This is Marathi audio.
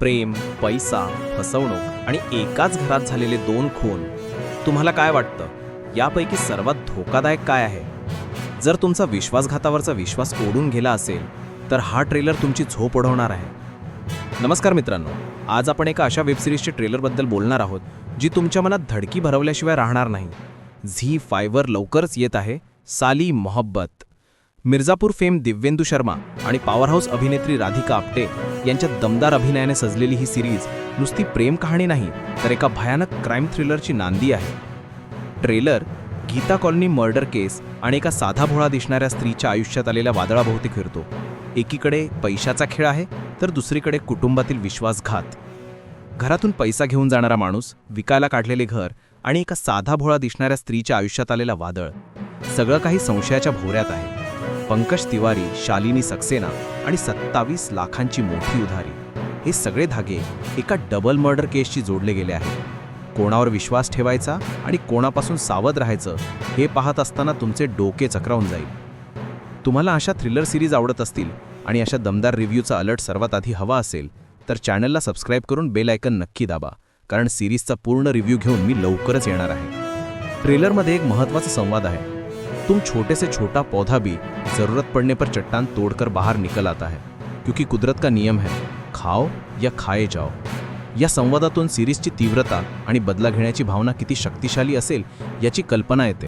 प्रेम, पैसा, फसवणूक आणि एकाच घरात झालेले 2 खून. तुम्हाला काय वाटतं, यापैकी सर्वात धोकादायक काय आहे? जर तुमचा विश्वासघातावरचा विश्वास ओढून गेला असेल तर हा ट्रेलर तुमची झोप उडवणार आहे. नमस्कार मित्रांनो, आज आपण एका अशा वेबसिरीजच्या ट्रेलरबद्दल बोलणार आहोत जी तुमच्या मनात धडकी भरवल्याशिवाय राहणार नाही. झी5 वर लवकरच येत आहे साली मोहब्बत. मिर्झापूर फेम दिव्येंदू शर्मा आणि पॉवरहाऊस अभिनेत्री राधिका आपटे यांच्या दमदार अभिनयाने सजलेली ही सिरीज नुसती प्रेम कहाणी नाही तर एका भयानक क्राईम थ्रिलरची नांदी आहे. ट्रेलर गीता कॉलनी मर्डर केस आणि एका साधाभोळा दिसणाऱ्या स्त्रीच्या आयुष्यात आलेल्या वादळाभोवती फिरतो. एकीकडे पैशाचा खेळ आहे तर दुसरीकडे कुटुंबातील विश्वासघात. घरातून पैसा घेऊन जाणारा माणूस, विकायला काढलेले घर आणि एका साधाभोळा दिसणाऱ्या स्त्रीच्या आयुष्यात आलेला वादळ, सगळं काही संशयाच्या भोवऱ्यात आहे. पंकज तिवारी, शालिनी सक्सेना आणि 27 लाखांची मोठी उधारी, हे सगळे धागे एका डबल मर्डर केसशी जोडले गेले आहेत. कोणावर विश्वास ठेवायचा आणि कोणापासून सावध राहायचं हे पाहत असताना तुमचे डोके चक्रावून जाईल. तुम्हाला अशा थ्रिलर सिरीज आवडत असतील आणि अशा दमदार रिव्ह्यूचा अलर्ट सर्वात आधी हवा असेल तर चॅनलला सबस्क्राईब करून बेल आयकन नक्की दाबा, कारण सिरीजचा पूर्ण रिव्ह्यू घेऊन मी लवकरच येणार आहे. ट्रेलरमध्ये एक महत्त्वाचा संवाद आहे. तुम छोटे से छोटा पौधा भी जरूरत पड़ने पर चट्टान तोड़कर बाहर निकल आता है, क्योंकि कुदरत का नियम है, खाओ या खाए जाओ. या संवादातून सिरीजची तीव्रता आणि बदला घेण्याची भावना किती शक्तिशाली असेल याची कल्पना येते.